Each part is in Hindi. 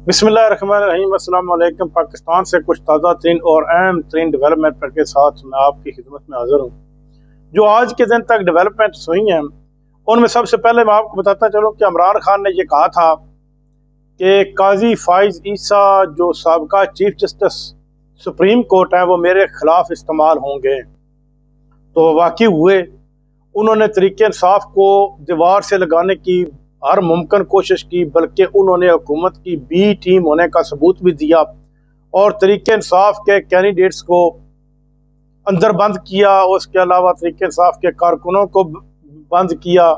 बिस्मिल्लाहिर्रहमानिर्रहीम। अस्सलाम वालेकुम। पाकिस्तान से कुछ ताज़ा तरीन और अहम तरीन डेवलपमेंट के साथ मैं आपकी खिदमत में हाजिर हूँ। जो आज के दिन तक डेवलपमेंट्स हुई हैं उनमें सबसे पहले मैं आपको बताता चलूँ कि इमरान खान ने ये कहा था कि काजी फाइज ईसा जो साबका चीफ जस्टिस सुप्रीम कोर्ट है वो मेरे खिलाफ इस्तेमाल होंगे, तो वाकई हुए। उन्होंने तरीके इंसाफ को दीवार से लगाने की हर मुमकिन कोशिश की, बल्कि उन्होंने हुकूमत की बी टीम होने का सबूत भी दिया और तरीके इंसाफ के कैंडिडेट्स को अंदर बंद किया। उसके अलावा तरीके इंसाफ के कारकुनों को बंद किया,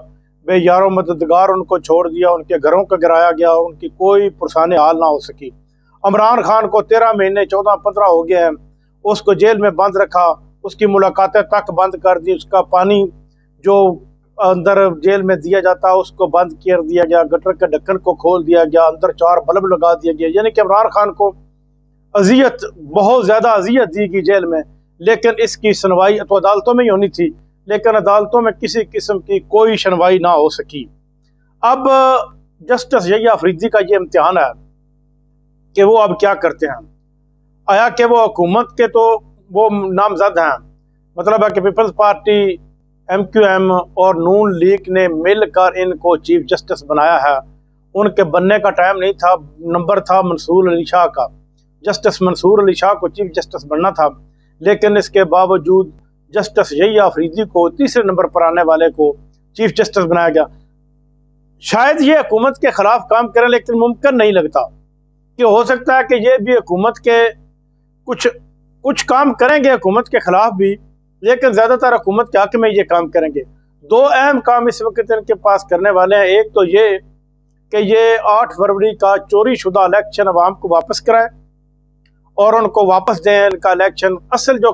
बेयारों मददगार उनको छोड़ दिया, उनके घरों को गिराया गया, उनकी कोई पुरसाने हाल ना हो सकी। इमरान खान को 13 महीने 14-15 हो गए हैं, उसको जेल में बंद रखा, उसकी मुलाकातें तक बंद कर दी, उसका पानी जो अंदर जेल में दिया जाता है उसको बंद कर दिया गया, गटर के ढक्कन को खोल दिया गया, अंदर 4 बल्ब लगा दिया गया। यानी कि इमरान खान को अजियत, बहुत ज़्यादा अजियत दी गई जेल में। लेकिन इसकी सुनवाई तो अदालतों में ही होनी थी, लेकिन अदालतों में किसी किस्म की कोई सुनवाई ना हो सकी। अब जस्टिस यही अफरीदी का ये इम्तिहान है कि वो अब क्या करते हैं। आया कि वो हुकूमत के तो वो नामजद हैं, मतलब है कि पीपल्स पार्टी, MQM और नून लीग ने मिलकर इनको चीफ जस्टिस बनाया है। उनके बनने का टाइम नहीं था, नंबर था मंसूर अली शाह का। जस्टिस मंसूर अली शाह को चीफ जस्टिस बनना था, लेकिन इसके बावजूद जस्टिस यही अफरीदी को, तीसरे नंबर पर आने वाले को, चीफ जस्टिस बनाया गया। शायद ये हुकूमत के खिलाफ काम करें, लेकिन मुमकिन नहीं लगता कि हो सकता है कि ये भी हुकूमत के कुछ काम करेंगे हुकूमत के खिलाफ भी, लेकिन ज़्यादातर हुकूमत के हक में ये काम करेंगे। 2 अहम काम इस वक्त इनके पास करने वाले हैं। एक तो ये कि ये 8 फरवरी का चोरी शुदा इलेक्शन अवाम को वापस कराएं और उनको वापस दें इनका इलेक्शन। असल जो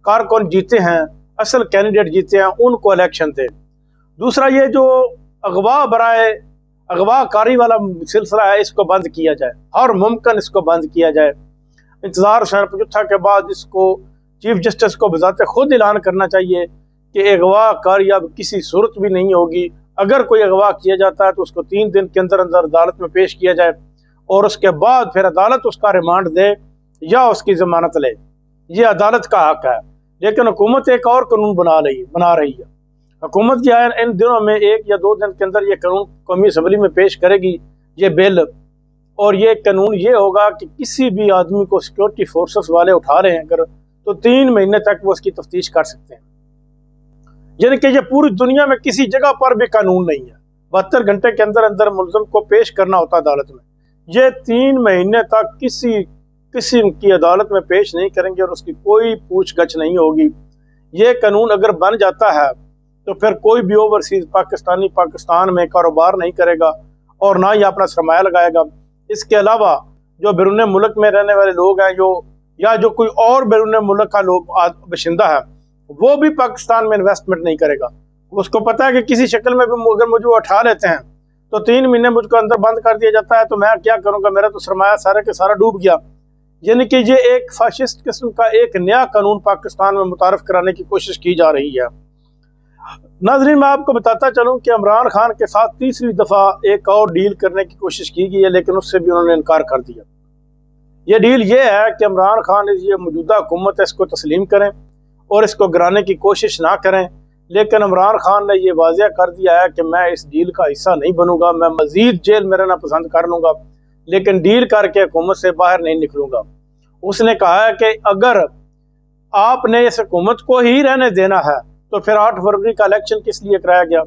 कारकुन जीते हैं, असल कैंडिडेट जीते हैं, उनको इलेक्शन दें। दूसरा ये जो अगवाकारी वाला सिलसिला है इसको बंद किया जाए, हर मुमकिन इसको बंद किया जाए। इंतज़ार हुसैन पचुत्था के बाद इसको चीफ जस्टिस को बजाते खुद ऐलान करना चाहिए कि अगवाकारी अब किसी सूरत भी नहीं होगी। अगर कोई अगवा किया जाता है तो उसको 3 दिन के अंदर अंदर अदालत में पेश किया जाए और उसके बाद फिर अदालत उसका रिमांड दे या उसकी जमानत ले। ये अदालत का हक है। लेकिन हुकूमत एक और कानून बना रही है। हुकूमत क्या है, इन दिनों में 1 या 2 दिन के अंदर ये कानून कौमी असम्बली में पेश करेगी, ये बिल। और ये कानून ये होगा कि किसी भी आदमी को सिक्योरिटी फोर्सेस वाले उठा रहे हैं अगर, तो 3 महीने तक वो उसकी तफ्तीश कर सकते हैं। यानी कि ये पूरी दुनिया में किसी जगह पर भी कानून नहीं है। 72 घंटे के अंदर अंदर मुलज़िम को पेश करना होता है अदालत में। ये 3 महीने तक किसी की अदालत में पेश नहीं करेंगे और उसकी कोई पूछगछ नहीं होगी। ये कानून अगर बन जाता है तो फिर कोई भी ओवरसीज पाकिस्तानी पाकिस्तान में कारोबार नहीं करेगा और ना ही अपना सरमाया लगाएगा। इसके अलावा जो बैरून मुल्क में रहने वाले लोग हैं जो कोई और बैरून मुल्क का बाशिंदा है, वो भी पाकिस्तान में इन्वेस्टमेंट नहीं करेगा। उसको पता है कि किसी शक्ल में भी अगर मुझे उठा लेते हैं तो 3 महीने मुझको अंदर बंद कर दिया जाता है, तो मैं क्या करूँगा, मेरा तो सरमाया सारा के सारा डूब गया। यानी कि ये एक फाशिस्ट किस्म का एक नया कानून पाकिस्तान में मुतारफ कराने की कोशिश की जा रही है। नाज़रीन, मैं आपको बताता चलूँ कि इमरान खान के साथ तीसरी दफ़ा एक और डील करने की कोशिश की गई है, लेकिन उससे भी उन्होंने इनकार कर दिया। ये डील ये है कि इमरान खान ये मौजूदा हुकूमत है इसको तस्लीम करें और इसको गिराने की कोशिश ना करें। लेकिन इमरान खान ने यह वाज़ह कर दिया है कि मैं इस डील का हिस्सा नहीं बनूंगा, मैं मज़ीद जेल में रहना पसंद कर लूँगा, लेकिन डील करके हुकूमत से बाहर नहीं निकलूँगा। उसने कहा है कि अगर आपने इस हुकूमत को ही रहने देना है तो फिर 8 फरवरी का इलेक्शन किस लिए कराया गया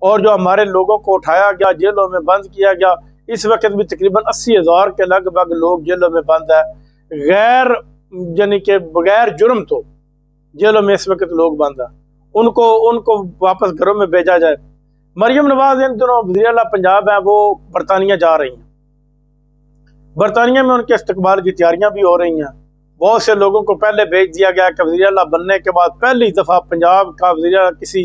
और जो हमारे लोगों को उठाया गया, जेलों में बंद किया गया। इस वक्त भी तकरीबन 80,000 के लगभग लोग जेलों में बंद है, यानी कि बगैर जुर्म तो जेलों में इस वक्त लोग बंद है। उनको वापस घरों में भेजा जाए। मरियम नवाज इन दिनों वज़ीर आला पंजाब है, वो बरतानिया जा रही हैं। बरतानिया में उनके इस्तकबाल की तैयारियां भी हो रही हैं। बहुत से लोगों को पहले भेज दिया गया कि वज़ीर आला बनने के बाद पहली दफ़ा पंजाब का वज़ीर आला किसी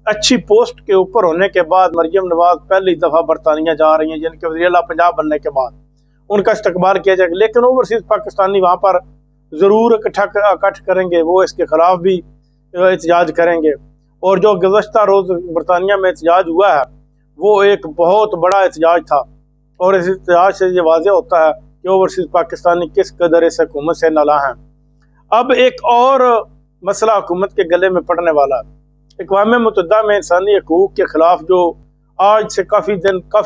अच्छी पोस्ट के ऊपर होने के बाद मरियम नवाज पहली दफ़ा बरतानिया जा रही हैं, जिनके वज़ीर आला पंजाब बनने के बाद उनका इस्तकबाल किया जाएगा। लेकिन ओवरसीज़ पाकिस्तानी वहाँ पर ज़रूर इकट्ठ करेंगे, वो इसके ख़िलाफ़ भी एहतजाज करेंगे। और जो गुज़श्ता रोज़ बरतानिया में एहतजाज हुआ है वो एक बहुत बड़ा एहतजाज था। और इस इतिहास से ये वाज़ेह होता है कि ओवरसीज़ पाकिस्तानी किस कदर इस हुकूमत से नाला हैं। अब एक और मसला हुकूमत के गले में पड़ने वाला है। अक़वाम मुत्तहिदा में इंसानी हकूक़ के ख़िलाफ़ जो आज से काफ़ी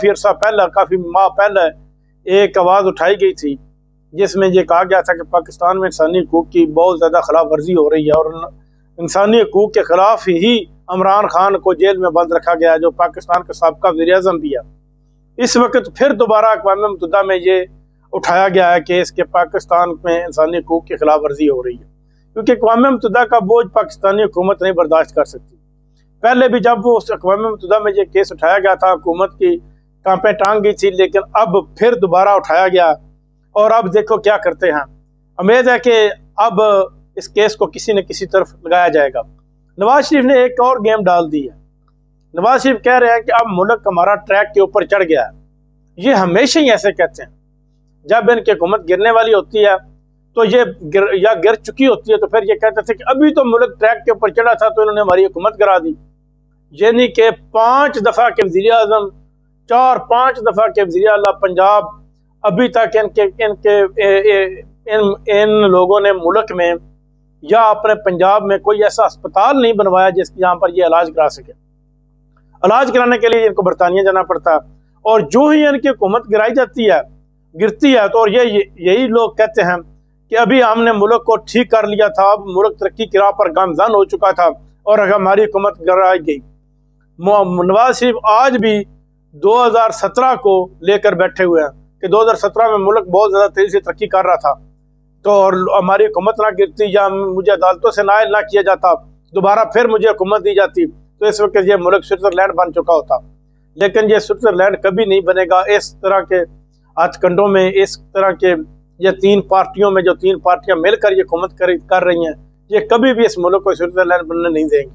अरसा पहले, काफ़ी माह पहले एक आवाज़ उठाई गई थी, जिसमें यह कहा गया था कि पाकिस्तान में इंसानी हकूक़ की बहुत ज़्यादा खिलाफ वर्जी हो रही है और इंसानी हकूक़ के ख़िलाफ़ ही इमरान खान को जेल में बंद रखा गया है, जो पाकिस्तान का साबिक़ा वज़ीर-ए-आज़म भी है। इस वक्त फिर दोबारा अक़वाम मुत्तहिदा में ये उठाया गया है कि इसके पाकिस्तान में इंसानी हकूक़ की खिलाफ वर्जी हो रही है, क्योंकि अक़वाम मुत्तहिदा का बोझ पाकिस्तानी हुकूमत नहीं बर्दाश्त कर सकती। पहले भी जब वो अक़वाम मुत्तहिदा में ये केस उठाया गया था, हुकूमत की कांपें टांग गई थी, लेकिन अब फिर दोबारा उठाया गया और अब देखो क्या करते हैं। उम्मीद है कि अब इस केस को किसी न किसी तरफ लगाया जाएगा। नवाज शरीफ ने एक और गेम डाल दी है। नवाज शरीफ कह रहे हैं कि अब मुल्क हमारा ट्रैक के ऊपर चढ़ गया है। ये हमेशा ही ऐसे कहते हैं, जब इनकी हुकूमत गिरने वाली होती है तो ये गिर चुकी होती है तो फिर ये कहते थे कि अभी तो मुल्क ट्रैक के ऊपर चढ़ा था तो इन्होंने हमारी हुकूमत गिरा दी। यानी कि 5 दफ़ा के वज़ीर-ए-आज़म, 4-5 दफ़ा के वज़ीर-ए-आला पंजाब, अभी तक इन लोगों ने मुल्क में या अपने पंजाब में कोई ऐसा अस्पताल नहीं बनवाया जिसके यहाँ पर ये इलाज करा सके। इलाज कराने के लिए इनको बरतानिया जाना पड़ता है और जो ही इनकी हुकूमत गिराई जाती है, गिरती है, तो और यही लोग कहते हैं कि अभी हमने मुल्क को ठीक कर लिया था, अब मुल्क तरक्की की राह पर गामज़न हो चुका था और हमारी हुकूमत गिराई गई। नवाज शरीफ आज भी 2017 को लेकर बैठे हुए हैं कि 2017 में मुल्क बहुत ज़्यादा तेज़ी से तरक्की कर रहा था, तो और हमारी हुकूमत ना गिरती या मुझे अदालतों से नाइल ना किया जाता, दोबारा फिर मुझे हुकूमत दी जाती, तो इस वक्त ये मुल्क स्विट्ज़रलैंड बन चुका होता। लेकिन ये स्विट्ज़रलैंड कभी नहीं बनेगा। इस तरह के हथकंडों में, इस तरह के ये 3 पार्टियों में, जो 3 पार्टियां मिलकर ये हुकूमत कर रही हैं, ये कभी भी इस मुल्क को स्विट्ज़रलैंड बनने नहीं देंगी।